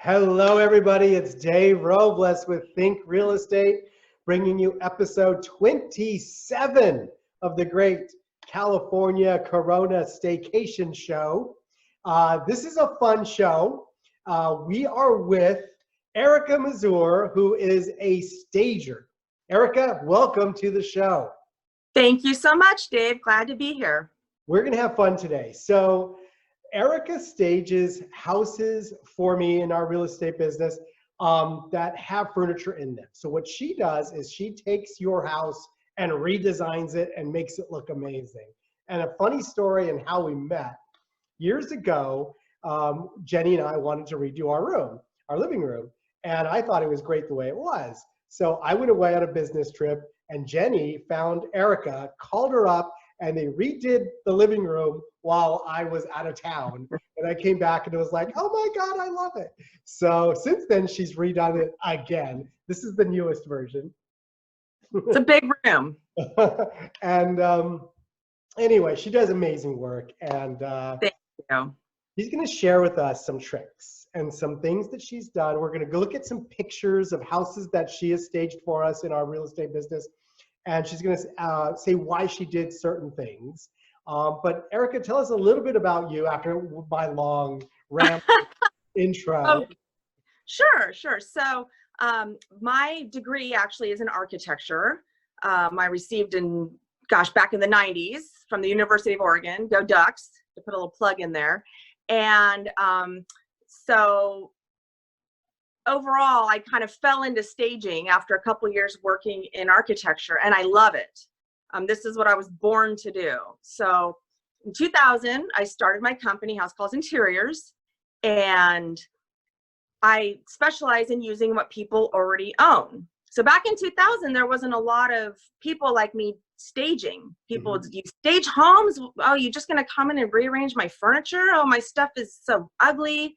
Hello, everybody. It's Dave Robles with Think Real Estate, bringing you episode 27 of the great California Corona Staycation Show. This is a fun show. We are with Erica Mazur, who is a stager. Erica, welcome to the show. Thank you so much, Dave. Glad to be here. We're going to have fun today. So Erica stages houses for me in our real estate business that have furniture in them. So what she does is she takes your house and redesigns it and makes it look amazing. And a funny story in how we met, years ago, Jenny and I wanted to redo our living room, and I thought it was great the way it was. So I went away on a business trip, and Jenny found Erica, called her up, and they redid the living room while I was out of town. And I came back and it was like, oh my God, I love it. So since then, she's redone it again. This is the newest version. It's a big room. And anyway, she does amazing work. And Thank you. she's gonna share with us some tricks and some things that she's done. We're gonna go look at some pictures of houses that she has staged for us in our real estate business. And she's going to say why she did certain things. But Erica, tell us a little bit about you after my long rant intro. Oh, sure. So my degree actually is in architecture. I received back in the 90s from the University of Oregon. Go Ducks, to put a little plug in there. And so overall, I kind of fell into staging after a couple years working in architecture, and I love it. This is what I was born to do. So in 2000, I started my company, House Calls Interiors, and I specialize in using what people already own. So back in 2000, there wasn't a lot of people like me staging. People, you stage homes? Oh, you're just going to come in and rearrange my furniture? Oh, my stuff is so ugly.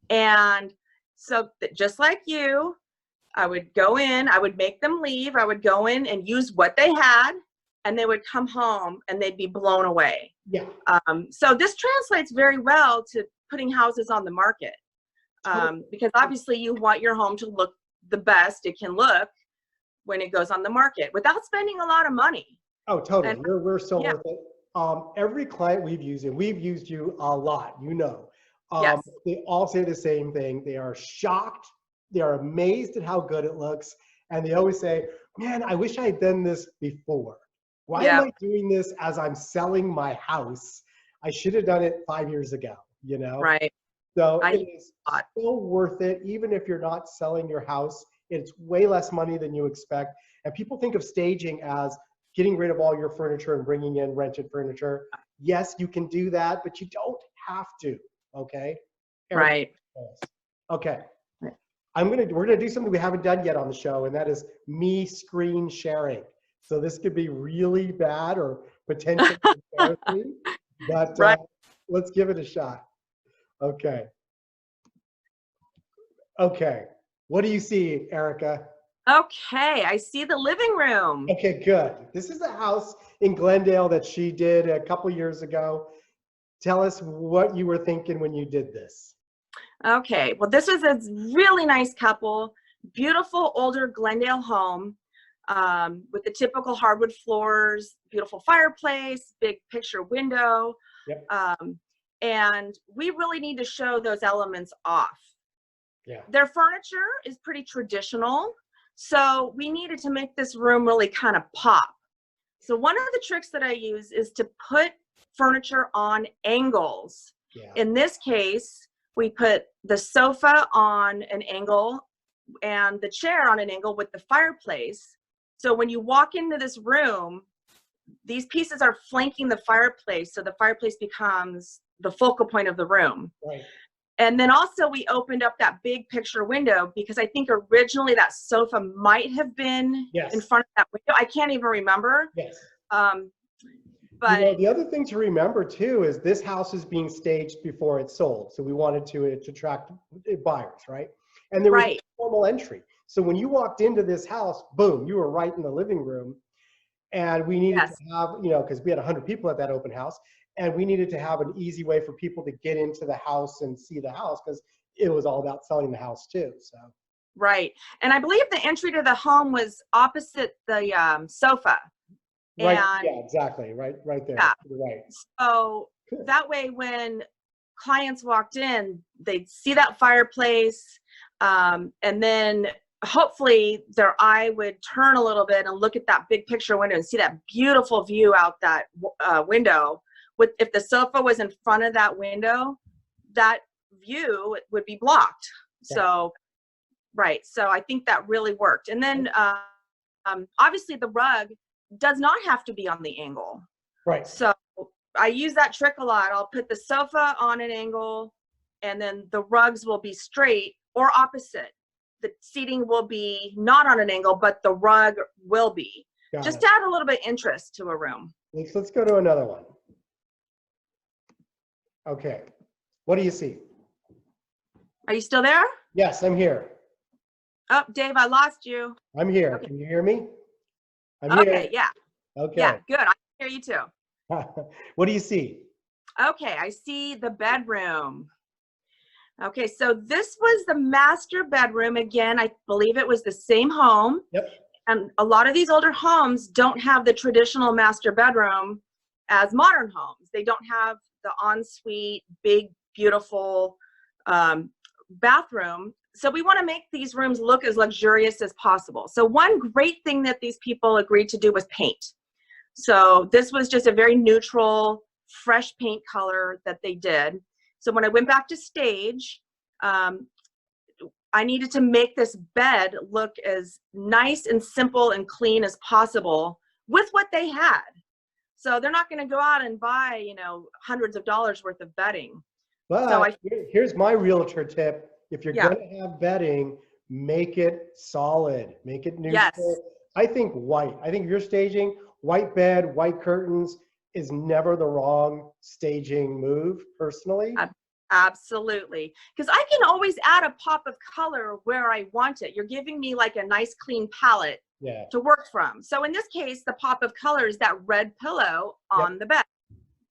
And so just like you, I would go in, I would make them leave, I would go in and use what they had, and they would come home and they'd be blown away. Yeah. So this translates very well to putting houses on the market, because obviously you want your home to look the best it can look when it goes on the market without spending a lot of money. Oh, totally. And, we're so worth it. Every client we've used, and we've used you a lot, you know. Yes. They all say the same thing. They are shocked. They are amazed at how good it looks. And they always say, man, I wish I had done this before. Why am I doing this as I'm selling my house? I should have done it 5 years ago, you know? Right. So it is so worth it. Even if you're not selling your house, it's way less money than you expect. And people think of staging as getting rid of all your furniture and bringing in rented furniture. Yes, you can do that, but you don't have to. Okay. Right. Okay. We're gonna do something we haven't done yet on the show, and that is me screen sharing. So this could be really bad or potentially embarrassing, but let's give it a shot. Okay. Okay. What do you see, Erica? Okay, I see the living room. Okay, good. This is a house in Glendale that she did a couple years ago. Tell us what you were thinking when you did this. Okay, well, this was a really nice couple, beautiful older Glendale home with the typical hardwood floors, beautiful fireplace, big picture window. Yep. And we really need to show those elements off. Yeah. Their furniture is pretty traditional, so we needed to make this room really kind of pop. So one of the tricks that I use is to put furniture on angles. Yeah. In this case, we put the sofa on an angle and the chair on an angle with the fireplace. So when you walk into this room, these pieces are flanking the fireplace, so the fireplace becomes the focal point of the room. Right. And then also we opened up that big picture window because I think originally that sofa might have been in front of that window. I can't even remember. Yes. But you know, the other thing to remember too is this house is being staged before it's sold. So we wanted to attract buyers, right? And there was a formal entry. So when you walked into this house, boom, you were right in the living room. And we needed to have, you know, because we had 100 people at that open house, and we needed to have an easy way for people to get into the house and see the house, because it was all about selling the house too. So. Right. And I believe the entry to the home was opposite the sofa. Right. And Yeah, exactly. Right there. yeah. Right. So that way, when clients walked in, they'd see that fireplace, and then hopefully their eye would turn a little bit and look at that big picture window and see that beautiful view out that window. If the sofa was in front of that window, that view would be blocked. Yeah. So, right. So I think that really worked. And then obviously the rug does not have to be on the angle. Right. So I use that trick a lot. I'll put the sofa on an angle, and then the rugs will be straight or opposite. The seating will be not on an angle, but the rug will be. Just to add a little bit of interest to a room. Let's go to another one. Okay. What do you see? Are you still there? Yes, I'm here. Oh, Dave, I lost you. I'm here. Okay. Can you hear me? I'm Okay, here. yeah. Okay. Yeah, good. I can hear you too. What do you see? Okay, I see the bedroom. Okay, so this was the master bedroom. Again, I believe it was the same home. Yep. And a lot of these older homes don't have the traditional master bedroom as modern homes. They don't have the ensuite, big, beautiful bathroom. So we want to make these rooms look as luxurious as possible. So one great thing that these people agreed to do was paint. So this was just a very neutral, fresh paint color that they did. So when I went back to stage, I needed to make this bed look as nice and simple and clean as possible with what they had. So they're not going to go out and buy, hundreds of dollars worth of bedding. But so here's my realtor tip. If you're Yeah. going to have bedding, make it solid, make it neutral. Yes. I think white. I think if you're staging, white bed, white curtains is never the wrong staging move, personally. Absolutely. Because I can always add a pop of color where I want it. You're giving me like a nice clean palette to work from. So in this case, the pop of color is that red pillow on the bed,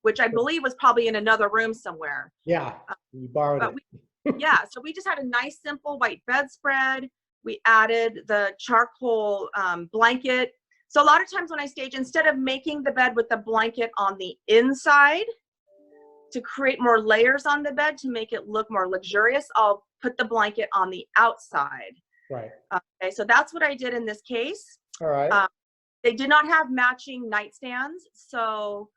which I believe was probably in another room somewhere. Yeah, you borrowed it. Yeah, so we just had a nice simple white bedspread. We added the charcoal blanket. So a lot of times when I stage, instead of making the bed with the blanket on the inside to create more layers on the bed to make it look more luxurious, I'll put the blanket on the outside. Right. Okay, so that's what I did in this case. All right. They did not have matching nightstands, so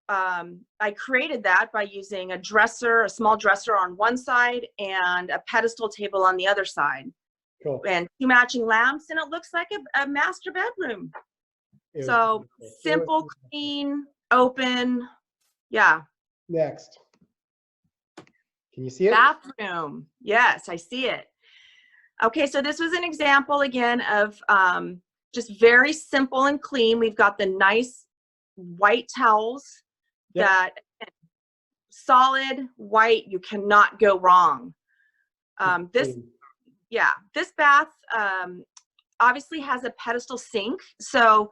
I created that by using a dresser, a small dresser on one side and a pedestal table on the other side. Cool. And 2 matching lamps, and it looks like a master bedroom. So simple, clean, open. Yeah. Next. Can you see it? Bathroom. Yes, I see it. Okay, so this was an example again of just very simple and clean. We've got the nice white towels that solid white, you cannot go wrong. This bath obviously has a pedestal sink. So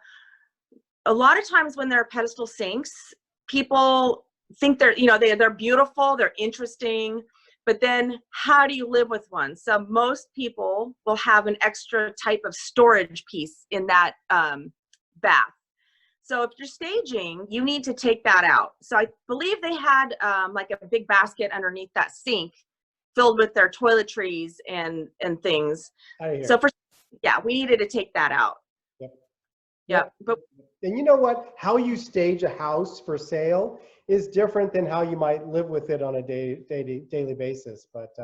a lot of times when there are pedestal sinks, people think they're beautiful, they're interesting, but then how do you live with one? So most people will have an extra type of storage piece in that bath. So if you're staging, you need to take that out. So I believe they had like a big basket underneath that sink filled with their toiletries and things. So we needed to take that out. Yep. But and you know what? How you stage a house for sale is different than how you might live with it on a daily basis. But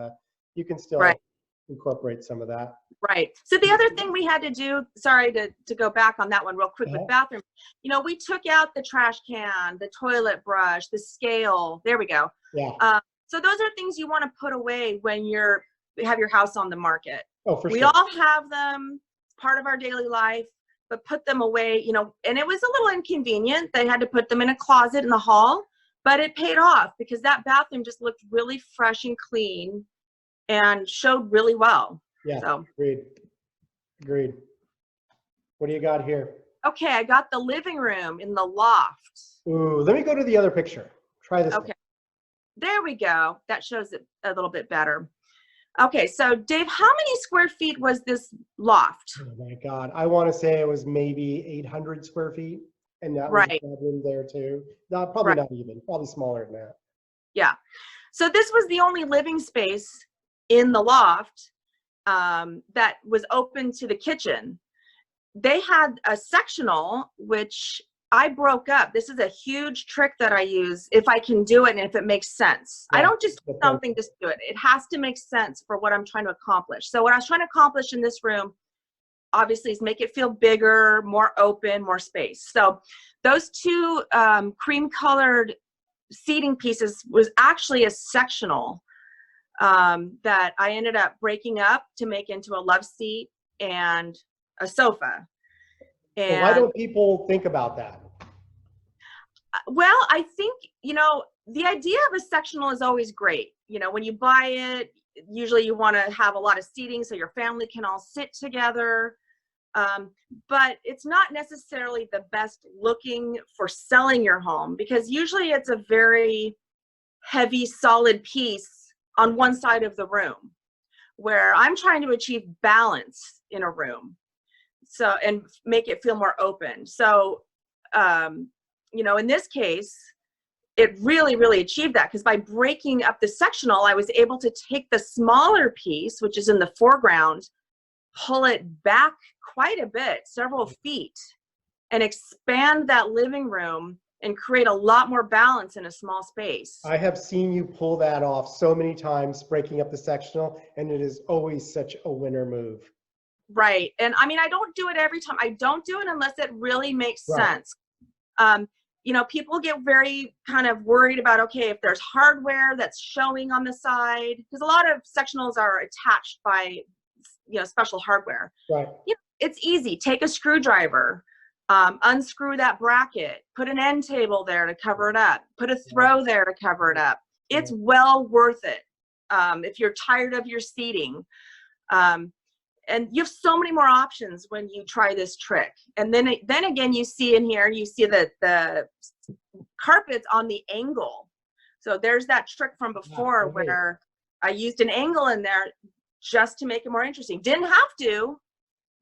you can still incorporate some of that. Right. So the other thing we had to do, sorry to go back on that one real quick with bathroom, we took out the trash can, the toilet brush, the scale. There we go. Yeah. So those are things you want to put away when you have your house on the market. Oh, for sure. We all have them, part of our daily life, but put them away, and it was a little inconvenient. They had to put them in a closet in the hall, but it paid off because that bathroom just looked really fresh and clean and showed really well. Yeah, so. Agreed. What do you got here? Okay, I got the living room in the loft. Ooh, let me go to the other picture. Try this. Okay, there we go. That shows it a little bit better. Okay, so Dave, how many square feet was this loft? Oh my God. I want to say it was maybe 800 square feet. And that was a Right, bedroom there too. Not, probably right, not even, probably smaller than that. yeah. So this was the only living space in the loft that was open to the kitchen. They had a sectional, which I broke up. This is a huge trick that I use if I can do it and if it makes sense. I Yeah. don't just do something just do it. It has to make sense for what I'm trying to accomplish. So what I was trying to accomplish in this room, obviously, is make it feel bigger, more open, more space. So those two cream colored seating pieces was actually a sectional that I ended up breaking up to make into a love seat and a sofa. So why And don't people think about that? well, I think, the idea of a sectional is always great. When you buy it, usually you want to have a lot of seating so your family can all sit together. But it's not necessarily the best looking for selling your home, because usually it's a very heavy, solid piece on one side of the room, where I'm trying to achieve balance in a room. So, and make it feel more open. So, in this case, it really, really achieved that, because by breaking up the sectional, I was able to take the smaller piece, which is in the foreground, pull it back quite a bit, several feet, and expand that living room and create a lot more balance in a small space. I have seen you pull that off so many times, breaking up the sectional, and it is always such a winner move. Right. And I mean, I don't do it every time. I don't do it unless it really makes Right. sense. People get very kind of worried about, okay, if there's hardware that's showing on the side, because a lot of sectionals are attached by, special hardware. Right. It's easy. Take a screwdriver, unscrew that bracket, put an end table there to cover it up, put a throw there to cover it up. It's well worth it if you're tired of your seating. And you have so many more options when you try this trick. And then again, you see in here, you see that the carpet's on the angle. So there's that trick from before where I used an angle in there just to make it more interesting. Didn't have to,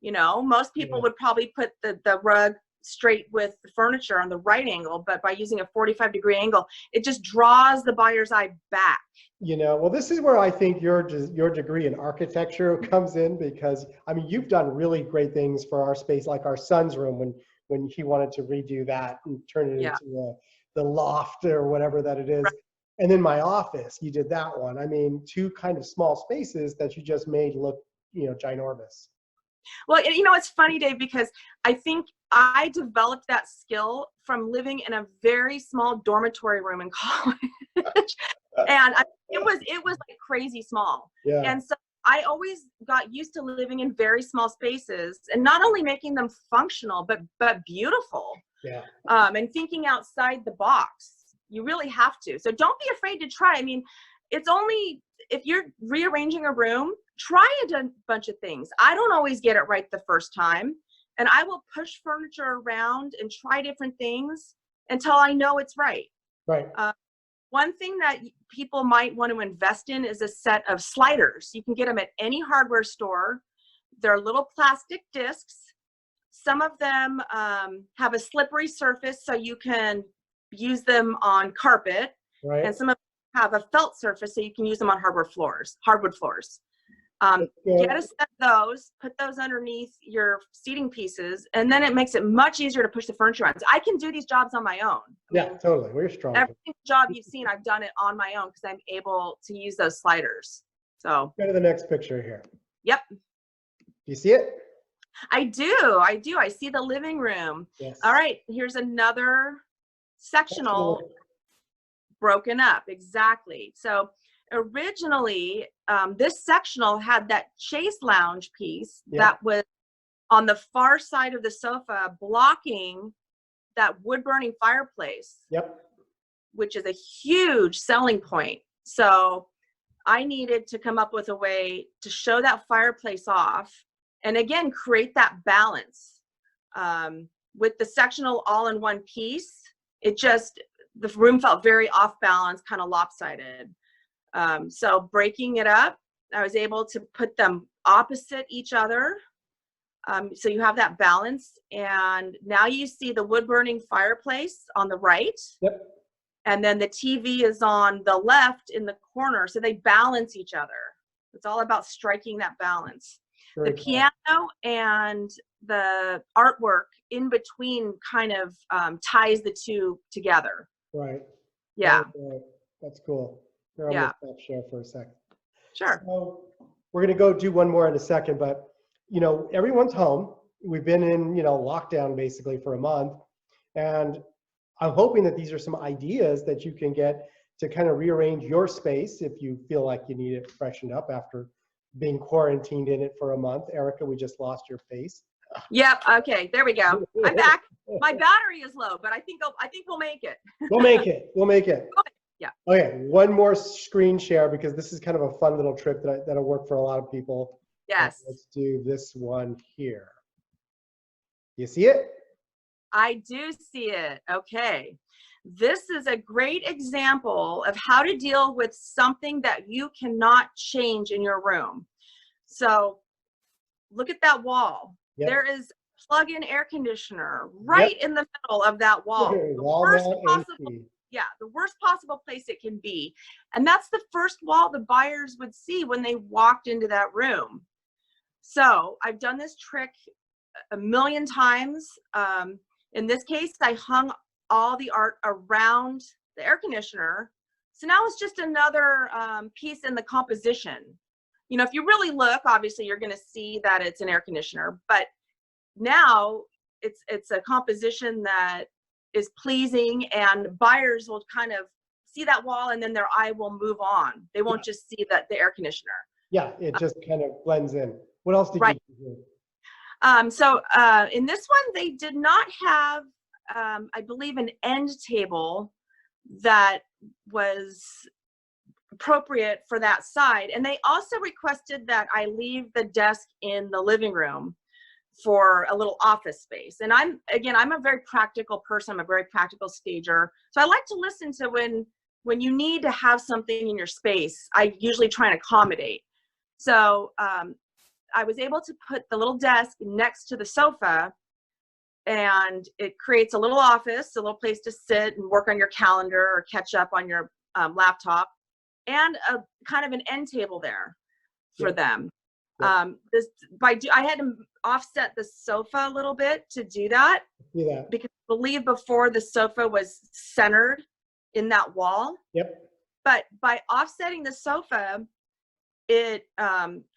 most people would probably put the rug straight with the furniture on the right angle, but by using a 45-degree angle, it just draws the buyer's eye back. Well, this is where I think your degree in architecture comes in, because I mean, you've done really great things for our space, like our son's room when he wanted to redo that and turn it into the loft or whatever that it is. Right. And then my office, you did that one. I mean, two kind of small spaces that you just made look, ginormous. Well, it's funny, Dave, because I think I developed that skill from living in a very small dormitory room in college. And it was like crazy small. Yeah. And so I always got used to living in very small spaces, and not only making them functional, but beautiful. Yeah. And thinking outside the box. You really have to. So don't be afraid to try. I mean, it's only if you're rearranging a room, try a bunch of things. I don't always get it right the first time, and I will push furniture around and try different things until I know it's right. Right. One thing that people might want to invest in is a set of sliders. You can get them at any hardware store. They're little plastic discs. Some of them have a slippery surface, so you can use them on carpet. Right. And some of them have a felt surface, so you can use them on hardwood floors. Get a set of those, put those underneath your seating pieces, and then it makes it much easier to push the furniture around. I can do these jobs on my own. Yeah, totally. We're strong. Every job you've seen, I've done it on my own because I'm able to use those sliders. So go to the next picture here. Yep. Do you see it? I do. I see the living room. Yes. All right. Here's another sectional broken up. Exactly. So originally, this sectional had that chaise lounge piece that was on the far side of the sofa, blocking that wood burning fireplace. Yep. Which is a huge selling point. So I needed to come up with a way to show that fireplace off, and again, create that balance. With the sectional all in one piece, the room felt very off balance, kind of lopsided. So breaking it up I was able to put them opposite each other. So you have that balance. And now you see the wood burning fireplace on the right. Yep. And then the TV is on the left in the corner. So they balance each other. It's all about striking that balance. Very The cool. piano and the artwork in between kind of ties the two together. Right. Yeah. Right. That's cool. Here, I'm Yeah. gonna stop share for a second. Sure. So we're going to go do one more in a second, but you know, everyone's home. We've been in, you know, lockdown basically for a month, and I'm hoping that these are some ideas that you can get to kind of rearrange your space if you feel like you need it freshened up after being quarantined in it for a month. Erica, we just lost your face. Yep. Okay. There we go. I'm back. My battery is low, but I think we'll make it. We'll make it. We'll make it. Yeah. Okay. One more screen share because this is kind of a fun little trick that'll work for a lot of people. Yes. Let's do this one here. You see it? I do see it. Okay. This is a great example of how to deal with something that you cannot change in your room. So look at that wall. Yep. There is plug-in air conditioner right in the middle of that wall. Yeah, the worst possible place it can be. And that's the first wall the buyers would see when they walked into that room. So I've done this trick a million times. In this case, I hung all the art around the air conditioner. So now it's just another piece in the composition. You know, if you really look, obviously you're going to see that it's an air conditioner, but now it's a composition that is pleasing, and buyers will kind of see that wall and then their eye will move on. They won't just see the air conditioner. Yeah, it just kind of blends in. What else did you do? So in this one, they did not have, I believe, an end table that was appropriate for that side. And they also requested that I leave the desk in the living room for a little office space. And I'm a very practical person. I'm a very practical stager. So I like to listen to when you need to have something in your space. I usually try and accommodate. So I was able to put the little desk next to the sofa, and it creates a little office, a little place to sit and work on your calendar or catch up on your laptop, and a kind of an end table there for them. I had to offset the sofa a little bit to do that, because I believe before the sofa was centered in that wall. Yep. But by offsetting the sofa, it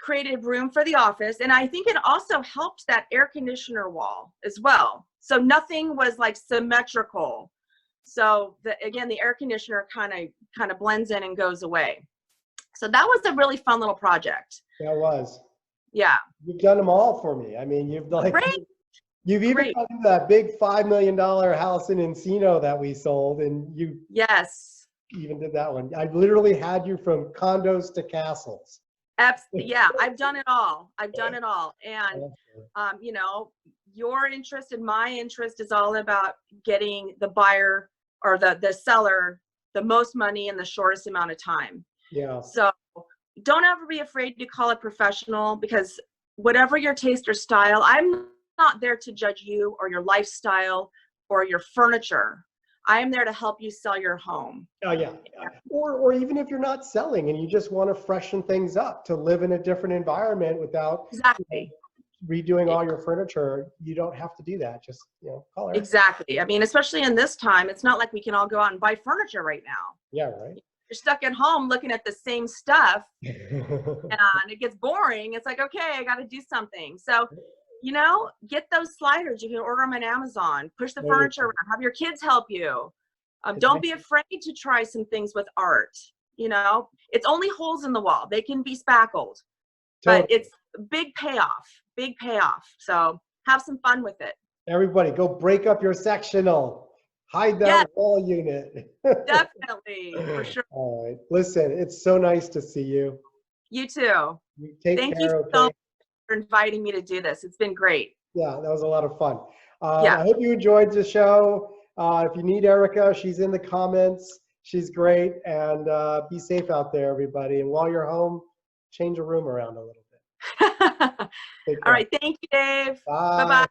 created room for the office. And I think it also helped that air conditioner wall as well. So nothing was like symmetrical. So again, the air conditioner kind of blends in and goes away. So that was a really fun little project. That was. Yeah. You've done them all for me. I mean, you've even done that big $5 million house in Encino that we sold, and you even did that one. I literally had you from condos to castles. Absolutely. Yeah, I've done it all. I've done it all. And, you know, your interest and my interest is all about getting the buyer or the seller the most money in the shortest amount of time. Yeah. So don't ever be afraid to call it professional, because whatever your taste or style, I'm not there to judge you or your lifestyle or your furniture. I am there to help you sell your home. Oh yeah. Or even if you're not selling and you just want to freshen things up to live in a different environment without redoing all your furniture, you don't have to do that. Just, you know, call her. Exactly. I mean, especially in this time, it's not like we can all go out and buy furniture right now. Yeah, right. You're stuck at home looking at the same stuff and it gets boring. It's like, okay, I got to do something. So, you know, get those sliders. You can order them on Amazon. Push the furniture around. Have your kids help you. Don't be afraid to try some things with art. You know, it's only holes in the wall. They can be spackled, but it's big payoff. Big payoff. So have some fun with it. Everybody, go break up your sectional. Hide that wall unit. Definitely, for sure. All right. Listen, it's so nice to see you. You too. Thank you so much for inviting me to do this. It's been great. Yeah, that was a lot of fun. I hope you enjoyed the show. If you need Erica, she's in the comments. She's great. And be safe out there, everybody. And while you're home, change a room around a little bit. Take All care. right. Thank you, Dave. Bye. Bye-bye.